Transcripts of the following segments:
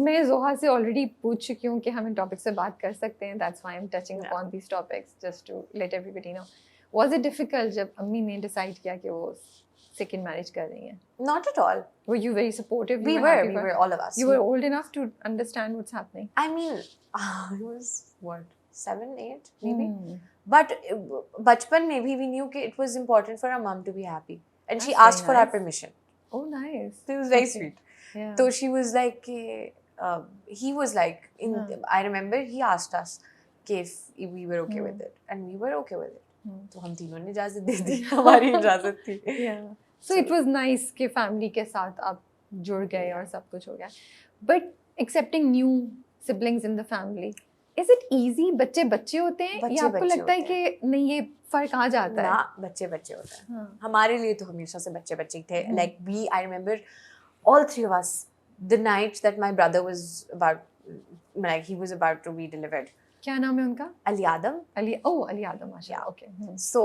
मैं जोहा से ऑलरेडी पूछ चुकी हूँ कि हम इन टॉपिक से बात कर सकते हैं, that's why I am touching upon these topics just to let everybody know. Was it difficult जब अम्मी ने डिसाइड किया कि वो सेकंड मैरिज कर रही हैं? Not at all. Were you very supportive? We You were, happy we for- were, all of us. You were old enough to understand what's happening. I mean, I was what, 7, 8 maybe. Hmm. But bachpan mein bhi we knew that it was important for our mom to be happy, and she That's asked very for our nice. permission. Oh, nice. So it was very Okay. sweet. Yeah. So she was like, he was like, I remember he asked us if we were okay with it, and we were okay with it. तो हम तीनों ने इजाजत दे दी, हमारी इजाजत थी. Yeah. So it was nice कि family के साथ आप जुड़ गए और सब कुछ हो गया. But accepting new siblings in the family, is it easy? बच्चे बच्चे होते हैं या आपको लगता है कि नहीं ये फर्क आ जाता है? ना, बच्चे बच्चे होते हैं. हाँ. हमारे लिए तो हमेशा से बच्चे बच्चे थे. Like I remember all three of us, the night that my brother was he was about to be delivered. क्या नाम है उनका? Ali Adam. अली आदम माशाल्लाह. Okay. So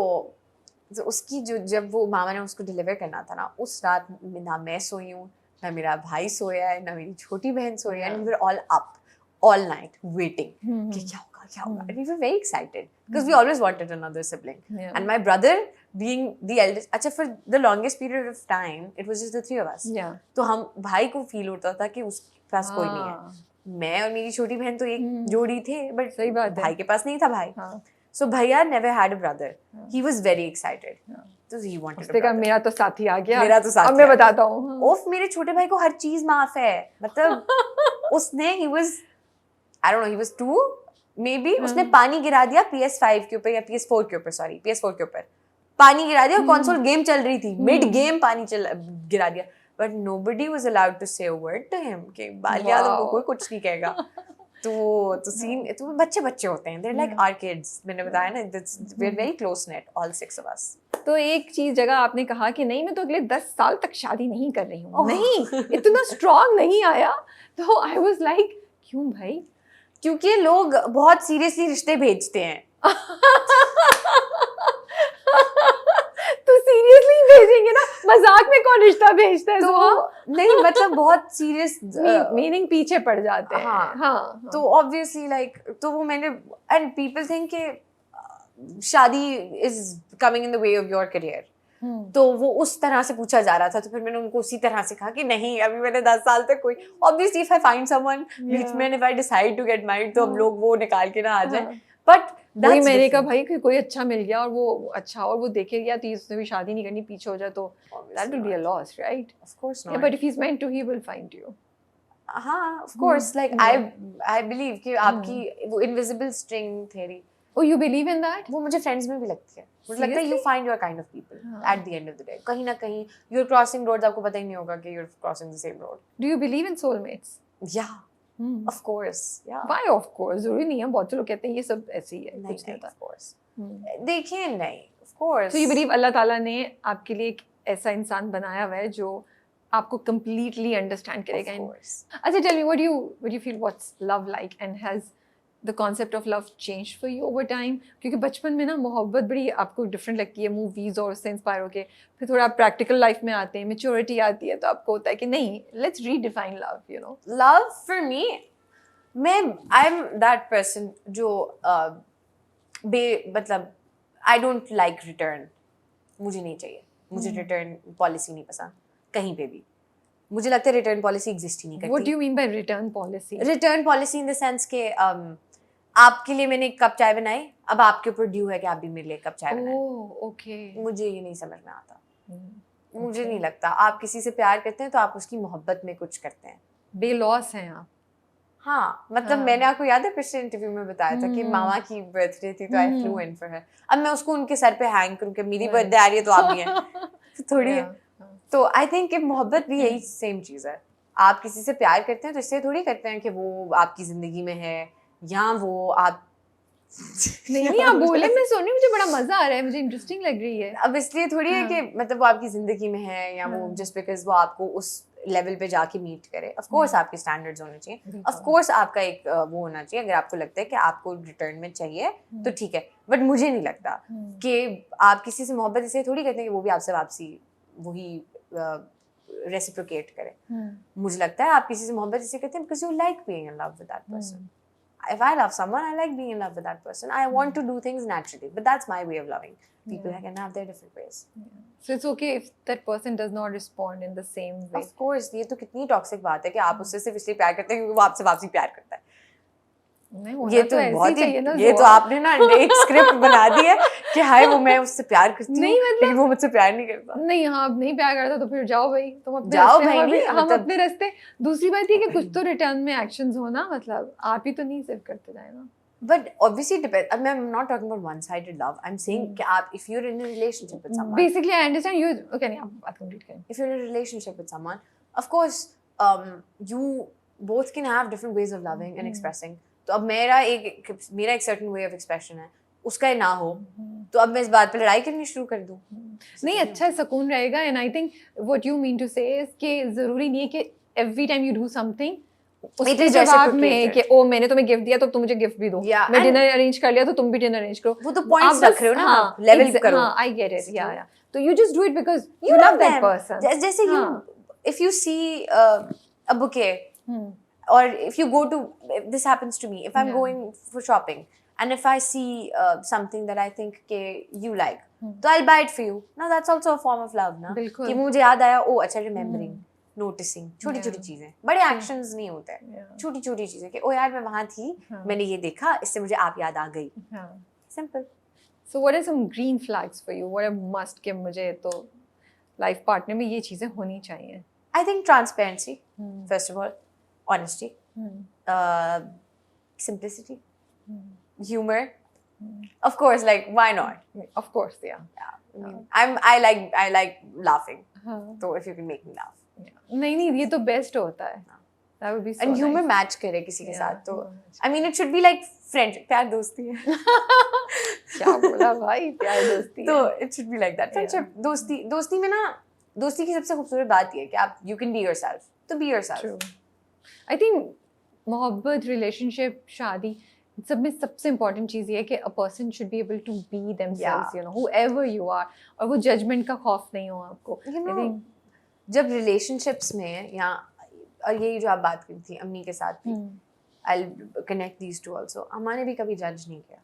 उसकी जब वो मामा ने उसको डिलीवर करना था ना, उस रात ना मैं सोई हूँ, ना मेरा भाई सोया है, ना मेरी छोटी बहन सोई है, and we were all up all night waiting कि क्या होगा. And we were very excited because we always wanted another sibling. Yeah. And my brother being the eldest, अच्छा for the longest period of time it was just the three of us. Yeah. तो हम भाई को feel होता था कि उसके पास कोई नहीं है. मैं और मेरी छोटी बहन तो एक जोड़ी थे, बट सही बात है. भाई के पास नहीं था भाई. हाँ. So Bhaiya never had a brother. He was very excited. So he wanted a उसने कहा brother. मेरा तो साथी आ गया. मेरा तो साथी अब मैं आ गया. बताता हूँ. ओफ, मेरे छोटे भाई को हर चीज माफ है. मतलब उसने he was I don't know, he was 2 maybe. उसने पानी गिरा दिया PS5 के ऊपर या PS4 के ऊपर, sorry PS4 के ऊपर पानी गिरा दिया. कंसोल गेम चल रही थी, मिड गेम पानी गिरा दिया. But nobody was allowed to say a word to him कि बालिया तुमको कोई कुछ नहीं कहेगा. तो सीन तो बच्चे बच्चे होते हैं. They're like our kids. मैंने बताया ना, we're very close knit, all 6 of us. तो एक चीज जगह आपने कहा कि नहीं मैं तो अगले 10 साल तक शादी नहीं कर रही हूँ. नहीं, इतना स्ट्रॉन्ग नहीं आया. तो आई वाज लाइक क्यों भाई? क्योंकि लोग बहुत सीरियसली रिश्ते भेजते हैं. तो सीरियसली भेजेंगे ना, मजाक में कौन रिश्ता भेजता है? तो नहीं, मतलब बहुत सीरियस मीनिंग पीछे पड़ जाते हैं. हाँ. तो ऑब्वियसली लाइक तो वो मैंने एंड पीपल थिंक कि शादी is coming in the way of your career. तो वो उस तरह से पूछा जा रहा था, तो फिर मैंने उनको उसी तरह से कहा कि नहीं, अभी मैंने 10 साल तक कोई, obviously if I find someone बीच में, if I decide to get married, तो हम लोग वो निकाल के ना आ जाए. बट वही मैंने कहा भाई कि कोई अच्छा मिल गया और वो अच्छा और वो देखे गया तो इसने भी शादी नहीं करनी, पीछे हो जाए तो that will be a loss, right? Of course not. Yeah, but if he's meant to, he will find you. हाँ, of course. Like I believe कि आपकी वो invisible string theory. Oh, you believe in that? वो मुझे friends में भी लगती है. मुझे लगता है you find your kind of people at the end of the day. कहीं ना कहीं you're crossing roads, आपको पता ही नहीं होगा कि you're crossing the same road. Do you believe in soulmates? Yeah. Of course. Yeah. Why of course? जरूरी नहीं है, बहुत से लोग कहते हैं ये सब ऐसे ही है, कुछ नहीं होता. Of course. देखिए नहीं. Of course. So you believe अल्लाह ताला ने आपके लिए एक ऐसा इंसान बनाया हुआ है जो आपको completely understand करेगा. Of course. अच्छा, tell me, what do you feel what's love like, and has the concept of love changed for you over time? क्योंकि बचपन में ना मोहब्बत बड़ी आपको डिफरेंट लगती है, मूवीज और उससे इंस्पायर होके फिर थोड़ा प्रैक्टिकल लाइफ में आते हैं, मेच्योरिटी आती है, तो आपको होता है कि नहीं, let's redefine love, you know. Love for me, I'm that person जो मतलब I don't like return. मुझे नहीं चाहिए, मुझे रिटर्न पॉलिसी नहीं पसंद कहीं पे भी. मुझे लगता है रिटर्न पॉलिसी एग्जिस्ट ही नहीं करती. What do you mean by return policy? Return policy in the sense के आपके लिए मैंने एक कप चाय बनाई, अब आपके ऊपर ड्यू है कि आप भी मेरे लिए एक कप चाय बनाएं. ओह, ओके. मुझे ये नहीं समझ में आता. मुझे नहीं लगता. आप किसी से प्यार करते हैं तो आप उसकी मोहब्बत में कुछ करते हैं. बेलॉस हैं आप. हाँ, मतलब मैंने आपको याद है पिछले इंटरव्यू में बताया था कि मामा की बर्थडे थी तो eye flu in for her. अब मैं उसको उनके सर पे हैंग करूँ कि मेरी बर्थडे आ रही है तो आप भी हैं, तो थोड़ी. तो आई थिंक कि मोहब्बत भी यही सेम चीज़ है. आप किसी से प्यार करते हैं तो इससे थोड़ी करते हैं कि वो आपकी जिंदगी में है या वो आप नहीं आप बोले, मैं सुन रही हूँ, मुझे बड़ा मजा आ रहा है, मुझे इंटरेस्टिंग लग रही है. अब इसलिए थोड़ी है कि मतलब वो आपकी जिंदगी में है या वो जस्ट बिकॉज वो आपको उस लेवल पे जाके मीट करे. ऑफ कोर्स आपके स्टैंडर्ड्स होने चाहिए, ऑफ कोर्स आपका एक वो होना चाहिए. अगर आपको लगता है कि आपको रिटर्न में चाहिए तो ठीक है, बट मुझे नहीं लगता कि आप किसी से मोहब्बत इसलिए थोड़ी करते हैं कि वो भी आपसे वापसी वही रेसिप्रोकेट करे। मुझे लगता है आप किसी से मोहब्बत इसलिए करते हैं because you like being in love with that person. If I love someone, I like being in love with that person. I want to do things naturally, but that's my way of loving. People can have their different ways. So it's okay if that person does not respond in the same way. Of course, ये तो कितनी toxic बात है कि आप उससे सिर्फ इसलिए प्यार करते हैं क्योंकि वो आपसे वापसी प्यार करता है। नहीं, होना ये तो तो ऐसे बहुत ही चाहिए ना, ये तो आपने ना एक स्क्रिप्ट बना दी है कि हाय वो मैं उससे प्यार करती हूँ नहीं, मतलब- लेकिन वो मुझसे प्यार नहीं करता। नहीं, हाँ, अब नहीं प्यार करता तो फिर जाओ भाई, तुम अपने जाओ रास्ते, भाई, हम नहीं, हम मतलब- अपने रास्ते। दूसरी बात ये कि कुछ तो रिटर्न में एक्शंस हो ना, मतलब आप ही तो नहीं सिर्फ करते जाए ना। But obviously it depends. I mean, I'm not talking about one-sided love. I'm saying कि आप if you're in a relationship with someone, Basically, I understand you. Okay, नहीं, आप बात कंप्लीट करें। if you're in a relationship with someone, of course, you both can have different ways of loving and expressing. तो अब मेरा एक certain way of expression है, उसका ही ना हो, तो अब मैं इस बात पे लड़ाई करनी शुरू कर दूँ। नहीं, अच्छा सुकून रहेगा। And I think what you mean to say is कि जरूरी नहीं है कि every time you do something उसके is जवाब में reciprocated. कि ओ मैंने तुम्हें गिफ्ट दिया तो तुम मुझे गिफ्ट भी दो, Yeah, मैं and- डिनर अरेंज कर लिया तो तुम भी डिनर अरेंज करो। वो तो points आप रख बस- रहे हो ना, हाँ, आप level करो। हाँ, आई गेट इट, या तो you just do it because You you love love that them. Person. जैसे you, हाँ। if you see a bouquet, or if you go to, if this happens to me, if I'm Yeah. going for shopping and if I see something that I think के you like, तो I'll buy it for you. Now that's also a form of love ना, बिल्कुल। कि मुझे याद आया, ओ अच्छा, remembering, noticing, छोटी छोटी चीजें, बड़े actions नहीं होते, छोटी छोटी चीजें कि ओ यार मैं वहाँ थी, मैंने ये देखा, इससे मुझे आप याद आ गई। Simple. So what are some green flags for you? What a must कि मुझे तो लाइफ पार्टनर में ये चीजें होनी चाहिए। I think transparency, first of all, honesty, simplicity, humor. Of course, like why not? Of course, yeah. I like laughing. So if you can make me laugh. नहीं, ये तो बेस्ट होता है। That would be so And humor nice. match करे किसी के Yeah, साथ तो humor I mean it should be like friendship, प्यार दोस्ती है। क्या बोला भाई, प्यार दोस्ती तो है। it should be like that. Friendship, दोस्ती में ना, दोस्ती की सबसे खूबसूरत बात ये है कि आप you can be yourself. तो be yourself. True. I think मोहब्बत, relationship, शादी, सब में सबसे important चीज़ ये है कि a person should be able to be themselves, you know, whoever you are, और वो judgment का खौफ नहीं हो आपको। You I know, think जब relationships में या और यही जो आप बात की थी अम्मी के साथ भी, I'll connect these two also. अम्मा ने भी कभी जज नहीं किया,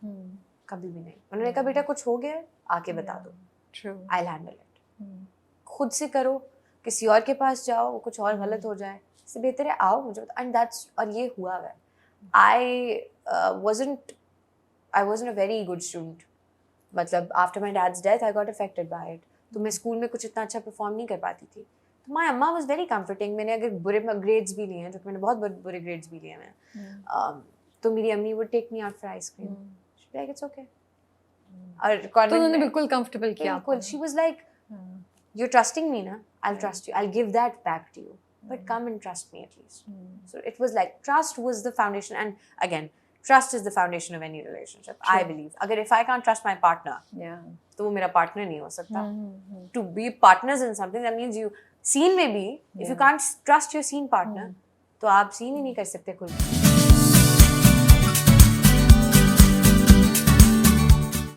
कभी भी नहीं। उन्होंने कहा बेटा कुछ हो गया है, आके बता दो, True. I'll handle it. खुद से करो, किसी और के पास जाओ, कुछ और गलत हो जाए, इससे बेहतर है आओ मुझे बता। And that's, और ये हुआ है। I wasn't a very good student. मतलब after my dad's death, I got affected by it. तो मैं स्कूल में कुछ इतना अच्छा परफॉर्म नहीं कर पाती थी। तो my अम्मा was very comforting. मैंने अगर बुरे ग्रेड्स भी लिए हैं, जो कि मैंने बहुत बुरे ग्रेड्स भी लिए हैं, तो मेरी अम्मी would take me out for ice cream. She'd be like, it's okay. और तो उन्होंने बिल्कुल comfortable किया आपको। बिल्कुल, she was like, you're trusting me ना, I'll trust you, I'll give that back to you, but come and trust me at least. So it was like, trust was the foundation, and again, trust is the foundation of any relationship. I believe. अगर if I can't trust my partner, तो वो मेरा partner नहीं हो सकता. To be partners in something, that means you, scene में भी, if you can't trust your scene partner, तो आप scene ही नहीं कर सकते खुद.